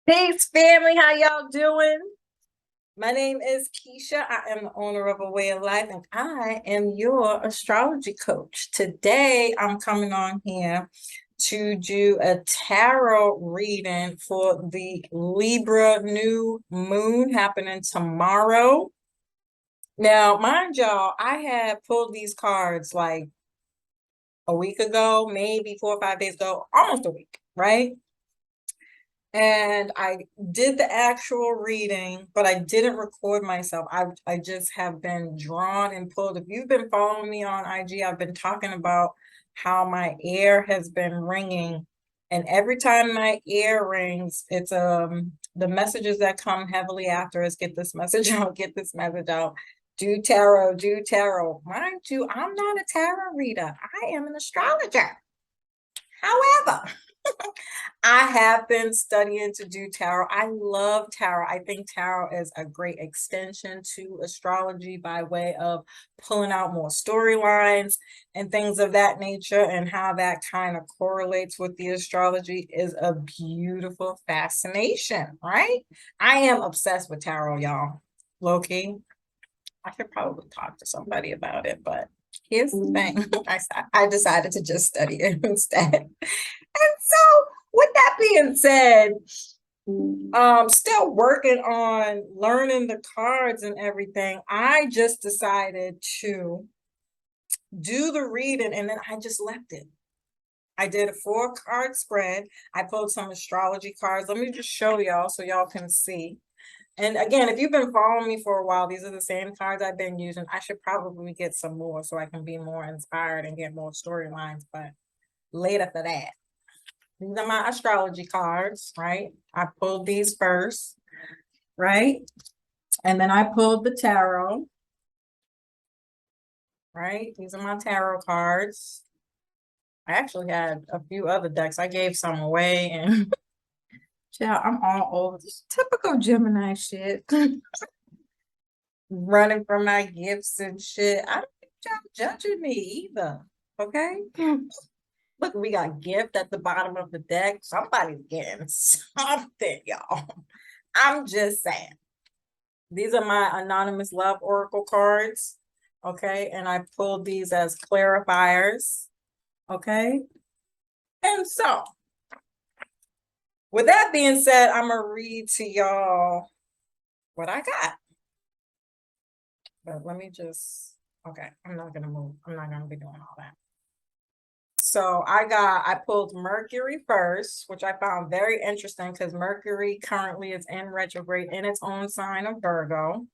Peace, family. How y'all doing? My name is Keisha. I am the owner of A Way of Life, and I am your astrology coach. Today, I'm coming on here to do a tarot reading for the Libra new moon happening tomorrow. Now, mind y'all, I had pulled these cards like a week ago, maybe 4 or 5 days ago, almost a week, right? And I did the actual reading, but I didn't record myself. I just have been drawn and pulled. If you've been following me on IG, I've been talking about how my ear has been ringing. And every time my ear rings, it's the messages that come heavily after us, get this message out, get this message out. Do tarot, do tarot. Mind you, I'm not a tarot reader. I am an astrologer. However, I have been studying to do tarot. I love tarot. I think tarot is a great extension to astrology by way of pulling out more storylines and things of that nature, and how that kind of correlates with the astrology is a beautiful fascination, right? I am obsessed with tarot, y'all. Low-key. I could probably talk to somebody about it, but here's the thing. I decided to just study it instead. And so, with that being said, still working on learning the cards and everything, I just decided to do the reading and then I just left it. I did a 4-card spread. I pulled some astrology cards. Let me just show y'all so y'all can see. And again, if you've been following me for a while, these are the same cards I've been using. I should probably get some more so I can be more inspired and get more storylines, but later for that. These are my astrology cards, right? I pulled these first, right? And then I pulled the tarot, right? These are my tarot cards. I actually had a few other decks. I gave some away and yeah, I'm all over this typical Gemini shit. Running from my gifts and shit. I don't think y'all judging me either. Okay. Look, we got gift at the bottom of the deck. Somebody's getting something, y'all. I'm just saying. These are my anonymous love oracle cards. Okay. And I pulled these as clarifiers. Okay. And so, with that being said, I'm going to read to y'all what I got. But let me just, okay, I'm not going to move. I'm not going to be doing all that. So I pulled Mercury first, which I found very interesting because Mercury currently is in retrograde in its own sign of Virgo,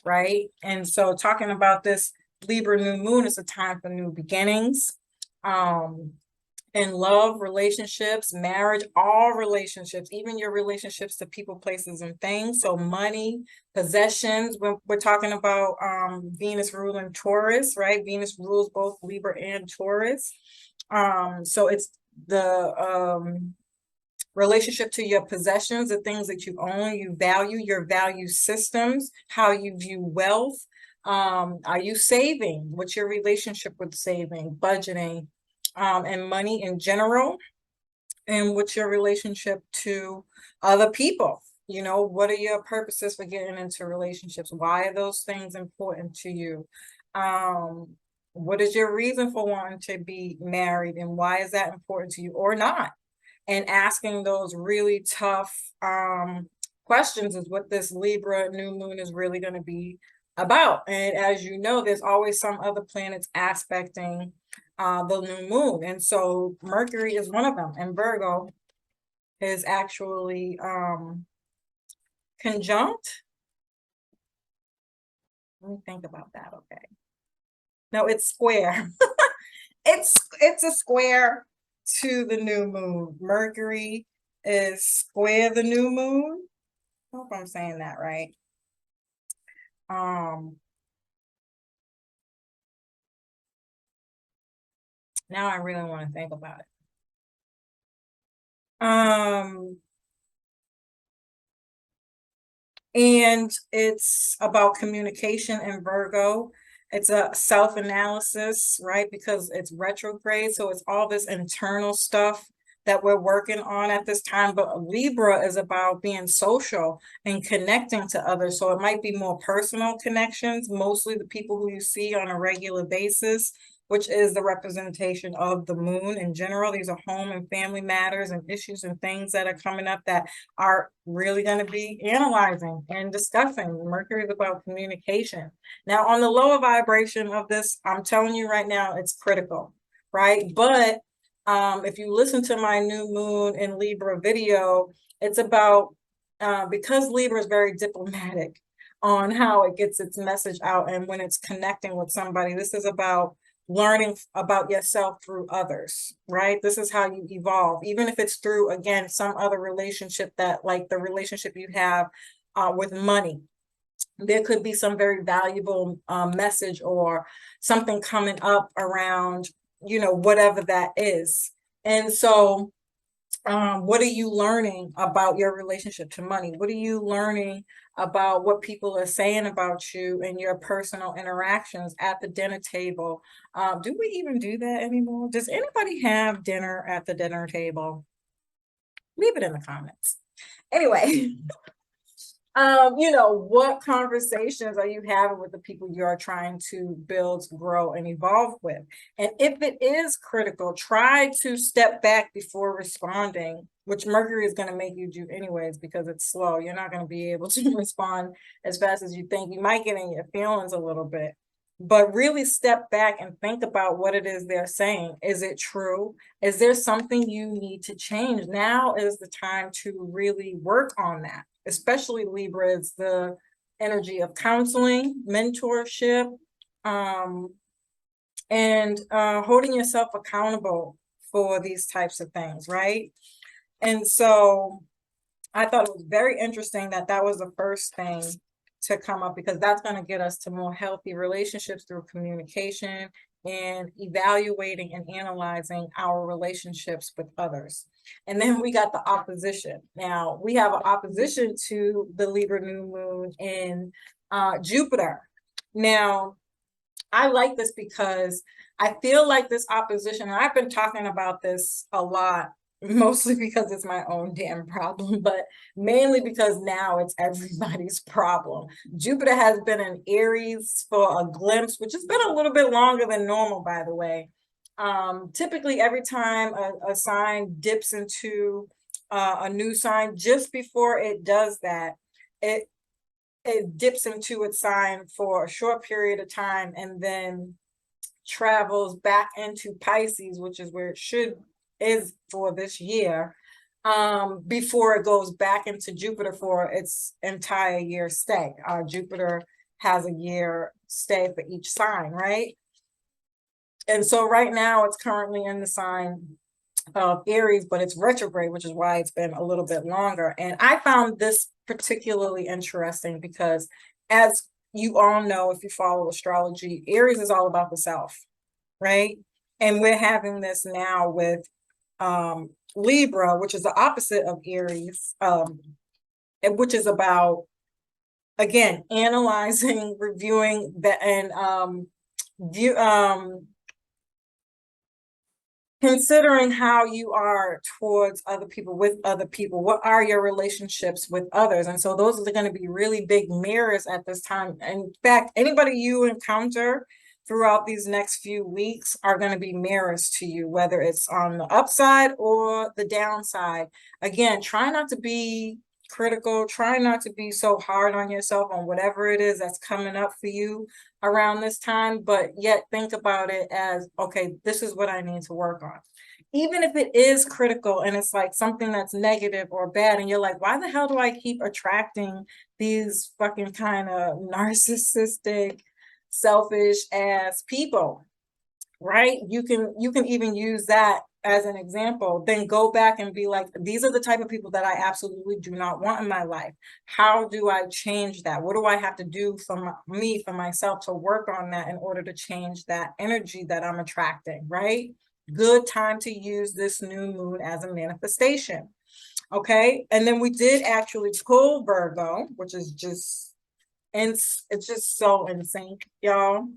right? And so talking about this Libra new moon is a time for new beginnings. In love, relationships, marriage, all relationships, even your relationships to people, places, and things. So money, possessions. We're talking about Venus ruling Taurus, right? Venus rules both Libra and Taurus. So it's the relationship to your possessions, the things that you own, you value, your value systems, how you view wealth. Are you saving? What's your relationship with saving, budgeting, and money in general? And what's your relationship to other people? You know, what are your purposes for getting into relationships? Why are those things important to you? What is your reason for wanting to be married and why is that important to you or not? And asking those really tough questions is what this Libra new moon is really going to be about. And as you know, there's always some other planets aspecting the new moon. And so Mercury is one of them. And Virgo is actually conjunct. Let me think about that. Okay. No, it's square. it's a square to the new moon. Mercury is square the new moon. I hope I'm saying that right. Now I really want to think about it. And it's about communication in Virgo. It's a self-analysis, right? Because it's retrograde. So it's all this internal stuff that we're working on at this time, but Libra is about being social and connecting to others. So it might be more personal connections, mostly the people who you see on a regular basis, which is the representation of the moon in general. These are home and family matters and issues and things that are coming up that are really going to be analyzing and discussing. Mercury is about communication. Now, on the lower vibration of this, I'm telling you right now, it's critical, right? But if you listen to my new moon in Libra video, it's about, because Libra is very diplomatic on how it gets its message out and when it's connecting with somebody, this is about learning about yourself through others, right? This is how you evolve, even if it's through, again, some other relationship that, like the relationship you have with money. There could be some very valuable message or something coming up around, whatever that is. And so, what are you learning about your relationship to money? What are you learning about what people are saying about you and your personal interactions at the dinner table? Do we even do that anymore? Does anybody have dinner at the dinner table? Leave it in the comments. Anyway, what conversations are you having with the people you are trying to build, grow, and evolve with? And if it is critical, try to step back before responding, which Mercury is going to make you do anyways because it's slow. You're not going to be able to respond as fast as you think. You might get in your feelings a little bit, but really step back and think about what it is they're saying. Is it true? Is there something you need to change? Now is the time to really work on that. Especially Libra, it's the energy of counseling, mentorship, and holding yourself accountable for these types of things, right? And so I thought it was very interesting that that was the first thing to come up, because that's going to get us to more healthy relationships through communication and evaluating and analyzing our relationships with others. And then we got the opposition. Now we have an opposition to the Libra new moon in Jupiter. Now, I like this because I feel like this opposition, and I've been talking about this a lot, mostly because it's my own damn problem, but mainly because now it's everybody's problem. Jupiter has been in Aries for a glimpse, which has been a little bit longer than normal, by the way. Typically, every time a sign dips into a new sign, just before it does that, it dips into its sign for a short period of time and then travels back into Pisces, which is where it is for this year, before it goes back into Jupiter for its entire year stay. Jupiter has a year stay for each sign, right? And so right now it's currently in the sign of Aries, but it's retrograde, which is why it's been a little bit longer. And I found this particularly interesting because, as you all know, if you follow astrology, Aries is all about the self, right? And we're having this now with Libra, which is the opposite of Aries, which is about, again, analyzing, reviewing that, and considering how you are towards other people, with other people. What are your relationships with others? And so those are going to be really big mirrors at this time. In fact, anybody you encounter throughout these next few weeks are going to be mirrors to you, whether it's on the upside or the downside. Again, try not to be critical. Try not to be so hard on yourself on whatever it is that's coming up for you around this time, but yet think about it as, okay, this is what I need to work on. Even if it is critical and it's like something that's negative or bad, and you're like, why the hell do I keep attracting these fucking kind of narcissistic, selfish ass people, right? You can even use that as an example. Then go back and be like, these are the type of people that I absolutely do not want in my life. How do I change that? What do I have to do for myself to work on that in order to change that energy that I'm attracting, right? Good time to use this new moon as a manifestation. Okay. And then we did actually pull Virgo, which is just, and it's just so in sync, y'all.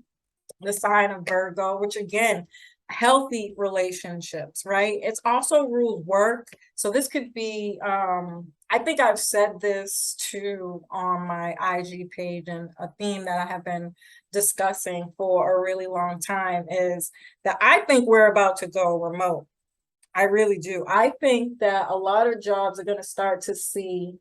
The sign of Virgo, which again, healthy relationships, right? It's also ruled work. So this could be, I think I've said this too on my IG page, and a theme that I have been discussing for a really long time is that I think we're about to go remote. I really do. I think that a lot of jobs are going to start to see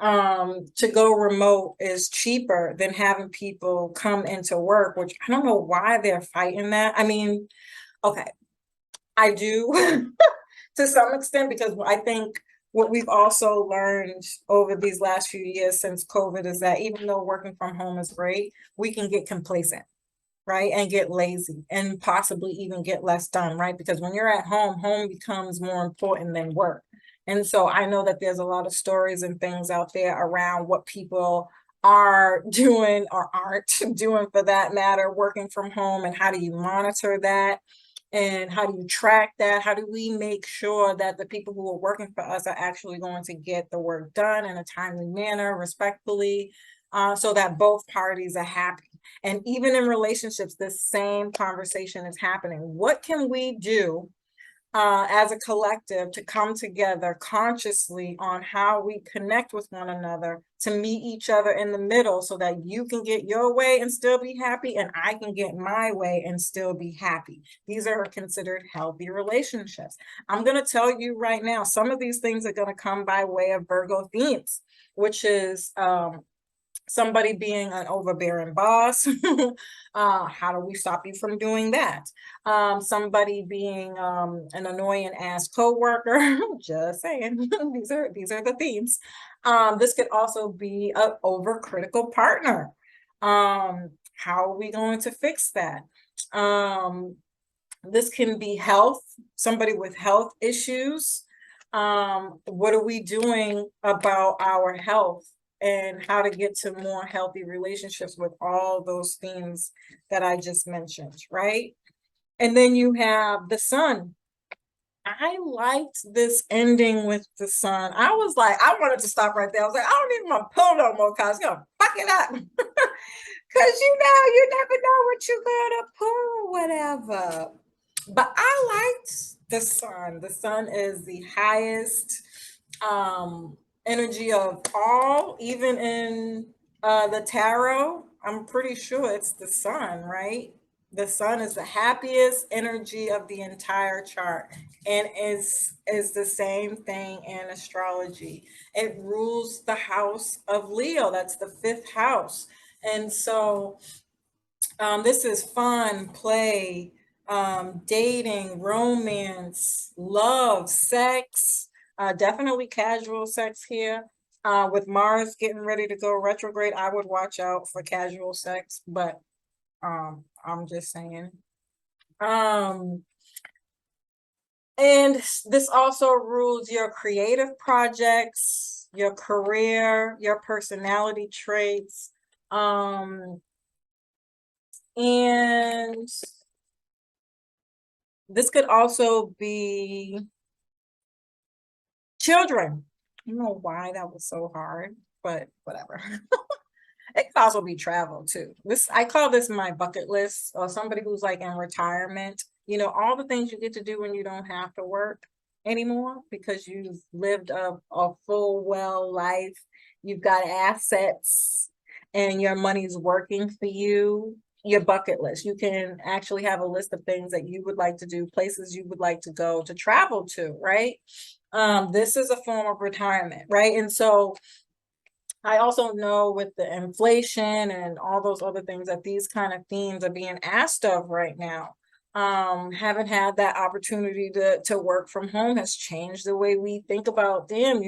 to go remote is cheaper than having people come into work, which I don't know why they're fighting that. I mean, okay, I do to some extent, because I think what we've also learned over these last few years since COVID is that even though working from home is great, we can get complacent, right? And get lazy and possibly even get less done, right? Because when you're at home, home becomes more important than work. And so I know that there's a lot of stories and things out there around what people are doing or aren't doing, for that matter, working from home, and how do you monitor that? And how do you track that? How do we make sure that the people who are working for us are actually going to get the work done in a timely manner, respectfully, so that both parties are happy? And even in relationships, the same conversation is happening. What can we do as a collective to come together consciously on how we connect with one another to meet each other in the middle, so that you can get your way and still be happy, and I can get my way and still be happy? These are considered healthy relationships. I'm going to tell you right now, some of these things are going to come by way of Virgo themes, which is somebody being an overbearing boss. How do we stop you from doing that? Somebody being an annoying ass coworker. Just saying, these are the themes. This could also be an overcritical partner. How are we going to fix that? This can be health, somebody with health issues. What are we doing about our health, and how to get to more healthy relationships with all those themes that I just mentioned, right? And then you have the sun. I liked this ending with the sun. I was like, I wanted to stop right there. I was like, I don't need my pill no more, cause it's gonna fuck it up. Cause you never know what you're gonna pull, whatever. But I liked the sun. The sun is the highest energy of all, even in the tarot. I'm pretty sure it's the sun, right? The sun is the happiest energy of the entire chart, and is the same thing in astrology. It rules the house of Leo. That's the fifth house. And so this is fun, play, dating, romance, love, sex, definitely casual sex here. With Mars getting ready to go retrograde, I would watch out for casual sex, but I'm just saying. Um, and this also rules your creative projects, your career, your personality traits. And this could also be children. I don't know why that was so hard, but whatever. It could also be travel too. I call this my bucket list, or somebody who's like in retirement. All the things you get to do when you don't have to work anymore, because you've lived a full, well life. You've got assets, and your money's working for you. Your bucket list. You can actually have a list of things that you would like to do, places you would like to go to travel to, right? This is a form of retirement, right? And so I also know with the inflation and all those other things that these kind of themes are being asked of right now. Haven't had that opportunity to work from home has changed the way we think about them.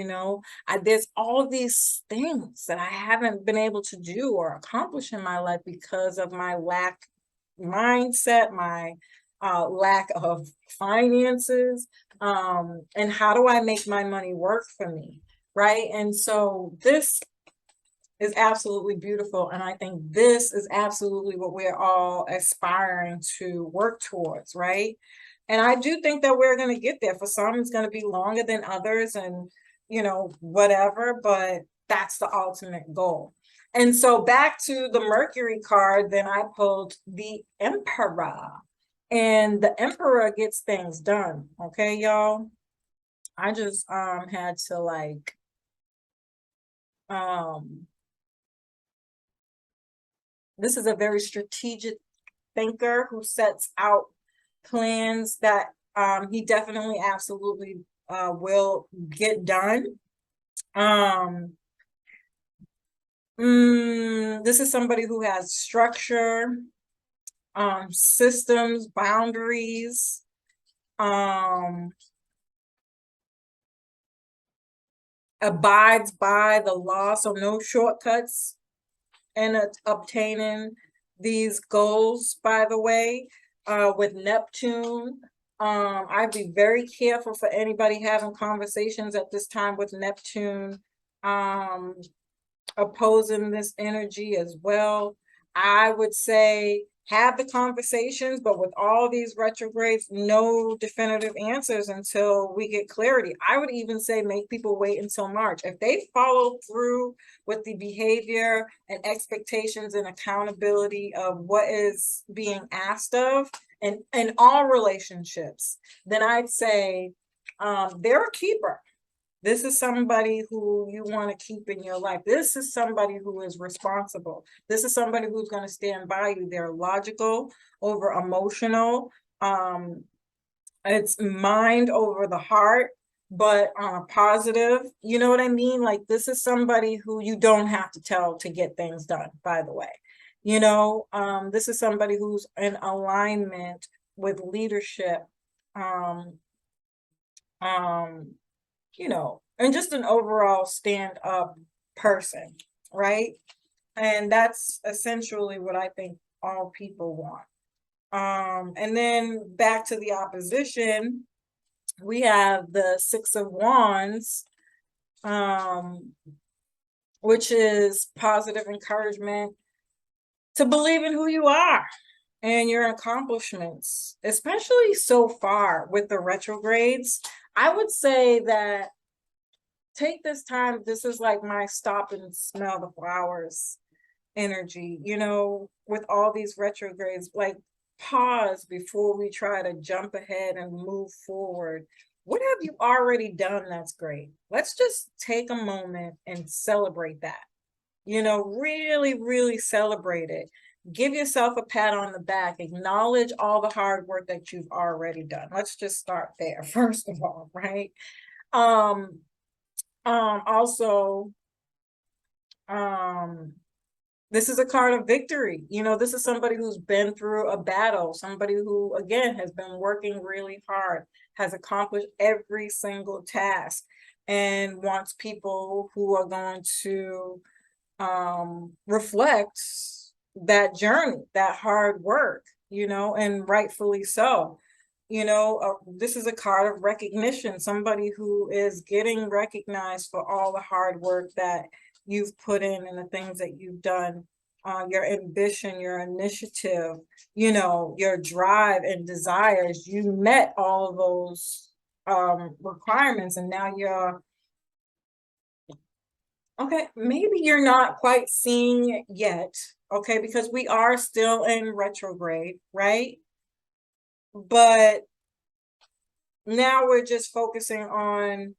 There's all these things that I haven't been able to do or accomplish in my life because of my lack mindset, my lack of finances. And how do I make my money work for me? Right. And so this is absolutely beautiful. And I think this is absolutely what we're all aspiring to work towards, right? And I do think that we're going to get there. For some, it's going to be longer than others, and, whatever, but that's the ultimate goal. And so back to the Mercury card, then I pulled the Emperor. And the Emperor gets things done. Okay, y'all. I just had to like this is a very strategic thinker who sets out plans that he definitely absolutely will get done. This is somebody who has structure, systems, boundaries, abides by the law, so no shortcuts in obtaining these goals, by the way. With Neptune, I'd be very careful for anybody having conversations at this time with Neptune opposing this energy as well. I would say have the conversations, but with all these retrogrades, no definitive answers until we get clarity. I would even say make people wait until March. If they follow through with the behavior and expectations and accountability of what is being asked of in all relationships, then I'd say they're a keeper. This is somebody who you want to keep in your life. This is somebody who is responsible. This is somebody who's going to stand by you. They're logical over emotional. It's mind over the heart, but positive. You know what I mean? Like this is somebody who you don't have to tell to get things done, by the way. You know, this is somebody who's in alignment with leadership. You know, and just an overall stand-up person, right? And that's essentially what I think all people want. And then back to the opposition, we have the Six of Wands, which is positive encouragement to believe in who you are and your accomplishments, especially so far with the retrogrades. I would say that take this time. This is like my stop and smell the flowers energy, you know, with all these retrogrades, like pause before we try to jump ahead and move forward. What have you already done that's great? Let's just take a moment and celebrate that. You know, really, really celebrate it. Give yourself a pat on the back. Acknowledge all the hard work that you've already done. Let's just start there, first of all, right? Also, this is a card of victory. You know, this is somebody who's been through a battle, somebody who, again, has been working really hard, has accomplished every single task, and wants people who are going to reflect that journey, that hard work, you know, and rightfully so. You know, this is a card of recognition, somebody who is getting recognized for all the hard work that you've put in and the things that you've done, your ambition, your initiative, you know, your drive and desires. You met all of those requirements, and now you're okay. Maybe you're not quite seeing it yet, okay, because we are still in retrograde, right? But now we're just focusing on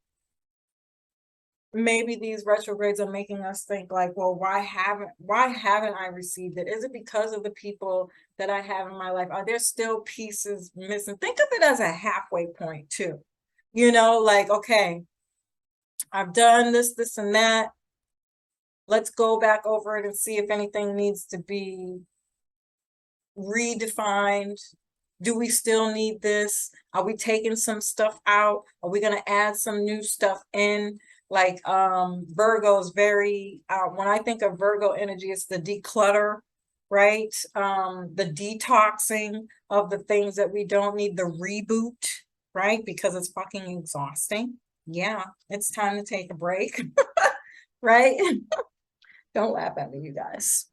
maybe these retrogrades are making us think like, well, why haven't I received it? Is it because of the people that I have in my life? Are there still pieces missing? Think of it as a halfway point too. You know, like, okay, I've done this, and that. Let's go back over it and see if anything needs to be redefined. Do we still need this? Are we taking some stuff out? Are we going to add some new stuff in? Like Virgo is very, when I think of Virgo energy, it's the declutter, right? The detoxing of the things that we don't need, the reboot, right? Because it's fucking exhausting. Yeah, it's time to take a break, right? Don't laugh at me, you guys.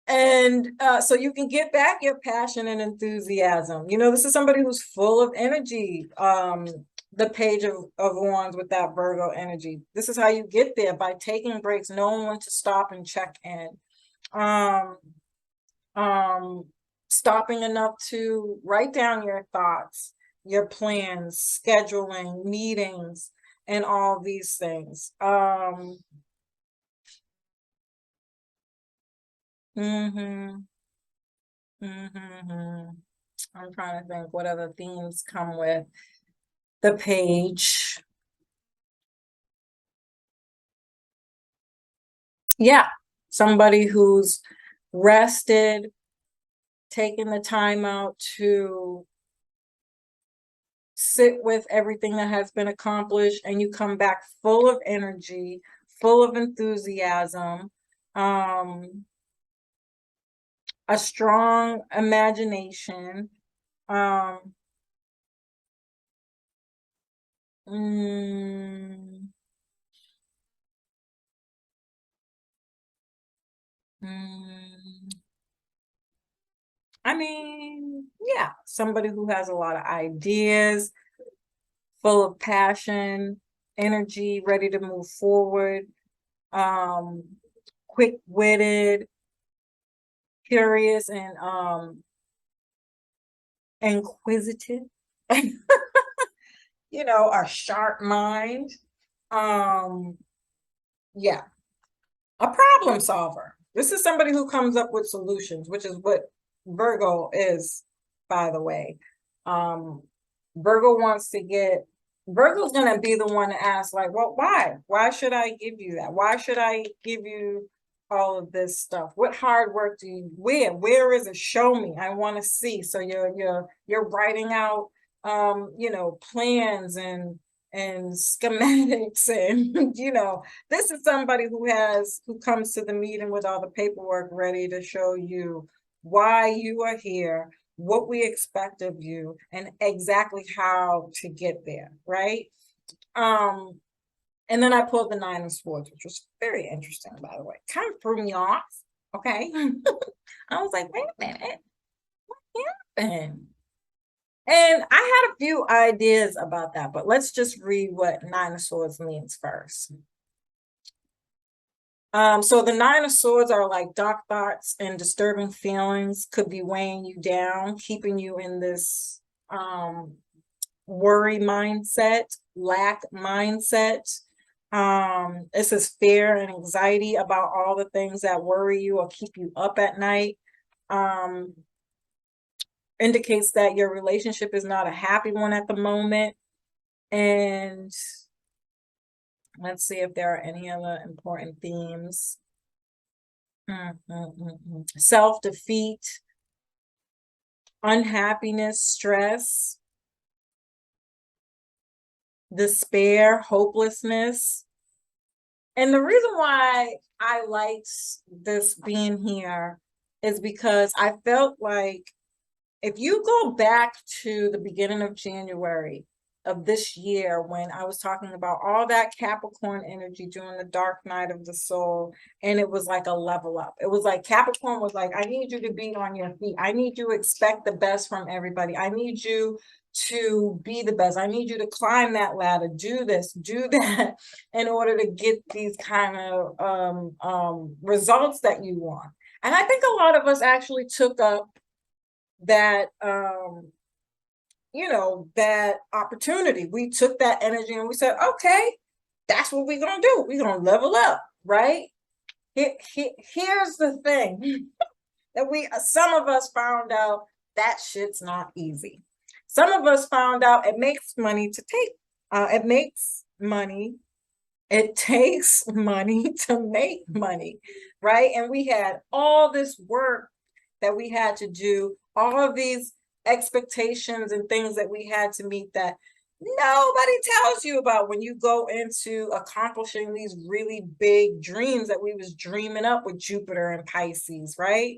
And so you can get back your passion and enthusiasm. You know, this is somebody who's full of energy. The Page of Wands with that Virgo energy. This is how you get there, by taking breaks, knowing when to stop and check in. stopping enough to write down your thoughts, your plans, scheduling meetings, and all these things. Mhm, mhm. I'm trying to think what other themes come with the page. Yeah, somebody who's rested, taking the time out to sit with everything that has been accomplished, and you come back full of energy, full of enthusiasm, um, a strong imagination. Um, mm, mm, I mean, yeah, somebody who has a lot of ideas, full of passion, energy, ready to move forward, um, quick-witted, curious, and inquisitive. A sharp mind. Um, yeah, a problem solver. This is somebody who comes up with solutions, which is what Virgo is, by the way. Um, Virgo wants to get, Virgo's gonna be the one to ask, like, well, why? Why should I give you that? Why should I give you all of this stuff? What hard work do you, where is it? Show me. I want to see. So you're writing out plans and schematics and this is somebody who comes to the meeting with all the paperwork ready to show you why you are here, what we expect of you, and exactly how to get there, right? Um, and then I pulled the Nine of Swords, which was very interesting, by the way. Kind of threw me off. Okay. I was like, wait a minute, what happened? And I had a few ideas about that, but let's just read what Nine of Swords means first. So the Nine of Swords are like dark thoughts and disturbing feelings could be weighing you down, keeping you in this worry mindset, lack mindset. It says fear and anxiety about all the things that worry you or keep you up at night. Indicates that your relationship is not a happy one at the moment. And let's see if there are any other important themes. Self-defeat, unhappiness, stress, despair, hopelessness. And the reason why I liked this being here is because I felt like if you go back to the beginning of January of this year, when I was talking about all that Capricorn energy during the dark night of the soul, and it was like a level up. It was like Capricorn was like, I need you to be on your feet. I need you to expect the best from everybody. I need you to be the best. I need you to climb that ladder, do this, do that, in order to get these kind of results that you want. And I think a lot of us actually took up that that opportunity. We took that energy and we said, okay, that's what we're gonna do. We're gonna level up, right? Here's the thing that some of us found out that shit's not easy. Some of us found out it makes money to take. It takes money to make money, right? And we had all this work that we had to do, all of these expectations and things that we had to meet that nobody tells you about when you go into accomplishing these really big dreams that we was dreaming up with Jupiter and Pisces, right?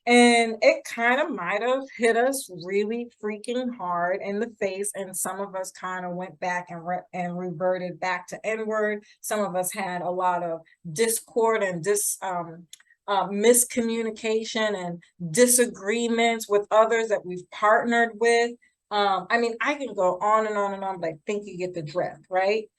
And it kind of might have hit us really freaking hard in the face. And some of us kind of went back and reverted back to inward. Some of us had a lot of discord and miscommunication and disagreements with others that we've partnered with. I mean, I can go on and on and on, but I think you get the drift, right?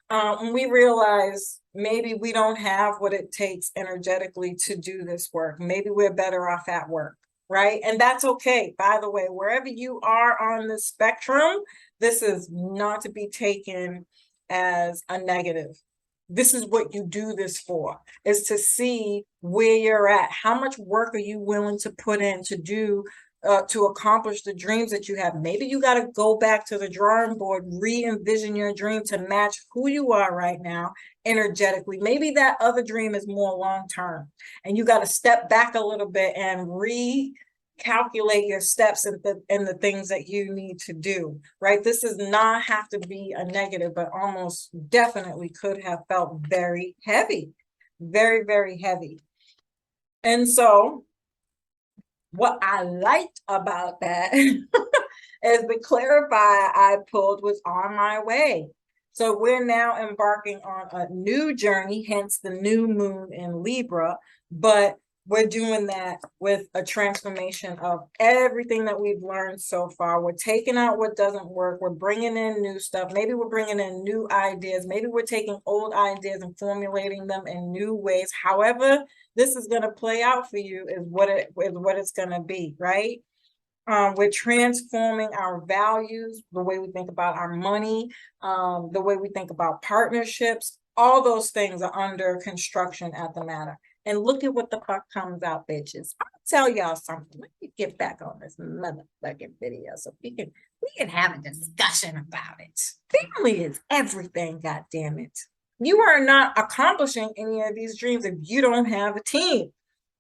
And we realize maybe we don't have what it takes energetically to do this work. Maybe we're better off at work, right? And that's okay. By the way, wherever you are on the spectrum, this is not to be taken as a negative. This is what you do this for, is to see where you're at. How much work are you willing to put in to do to accomplish the dreams that you have? Maybe you got to go back to the drawing board, re-envision your dream to match who you are right now energetically. Maybe that other dream is more long-term, and you got to step back a little bit and calculate your steps and the things that you need to do, right? This does not have to be a negative, but almost definitely could have felt very heavy, very, very heavy. And so what I liked about that is the clarify I pulled was on my way. So we're now embarking on a new journey, hence the new moon in Libra, but we're doing that with a transformation of everything that we've learned so far. We're taking out what doesn't work. We're bringing in new stuff. Maybe we're bringing in new ideas. Maybe we're taking old ideas and formulating them in new ways. However this is going to play out for you is what it's going to be, right? We're transforming our values, the way we think about our money, the way we think about partnerships. All those things are under construction at the matter. And look at what the fuck comes out, bitches. I'll tell y'all something. Let me get back on this motherfucking video so we can have a discussion about it. Family is everything, god damn it. You are not accomplishing any of these dreams if you don't have a team.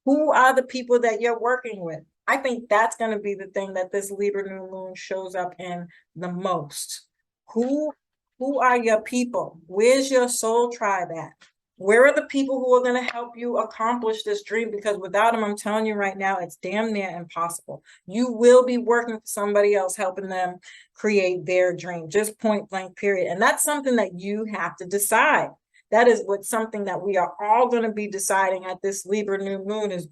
Who are the people that you're working with? I think that's going to be the thing that this Libra new moon shows up in the most. Who are your people? Where's your soul tribe at? Where are the people who are going to help you accomplish this dream? Because without them, I'm telling you right now, it's damn near impossible. You will be working for somebody else, helping them create their dream, just point blank, period. And that's something that you have to decide. That is what something that we are all going to be deciding at this Libra new moon is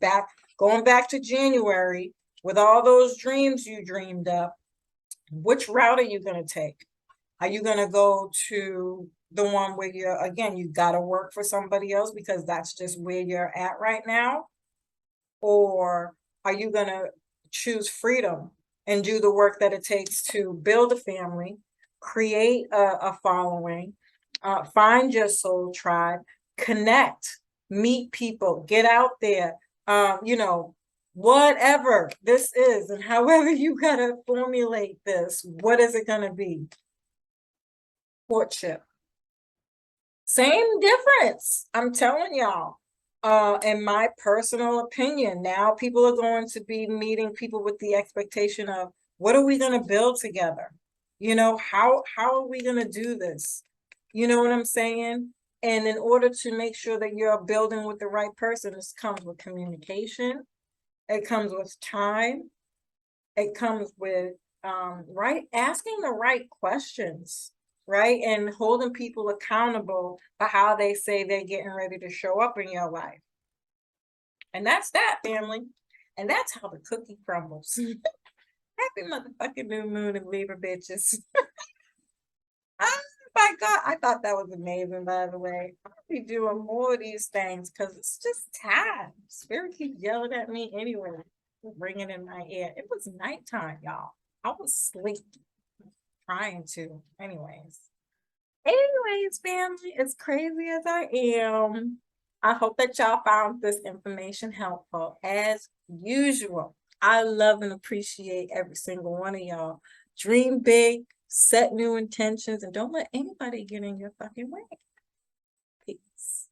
going back to January with all those dreams you dreamed up. Which route are you going to take? Are you going to go to the one where you got to work for somebody else because that's just where you're at right now? Or are you going to choose freedom and do the work that it takes to build a family, create a following, find your soul tribe, connect, meet people, get out there, whatever this is, and however you gotta formulate this, what is it gonna be? Courtship. Same difference. I'm telling y'all. In my personal opinion, now people are going to be meeting people with the expectation of what are we going to build together? How are we going to do this? You know what I'm saying? And in order to make sure that you're building with the right person, this comes with communication. It comes with time. It comes with asking the right questions, right? And holding people accountable for how they say they're getting ready to show up in your life. And that's that, family. And that's how the cookie crumbles. Happy motherfucking new moon and Libra, bitches. Oh my God, I thought that was amazing, by the way. I'll be doing more of these things because it's just time. Spirit keeps yelling at me anyway, ringing in my ear. It was nighttime, y'all. I was asleep, trying to. Anyways, family, as crazy as I am, I hope that y'all found this information helpful. As usual, I love and appreciate every single one of y'all. Dream big, set new intentions, and don't let anybody get in your fucking way. Peace.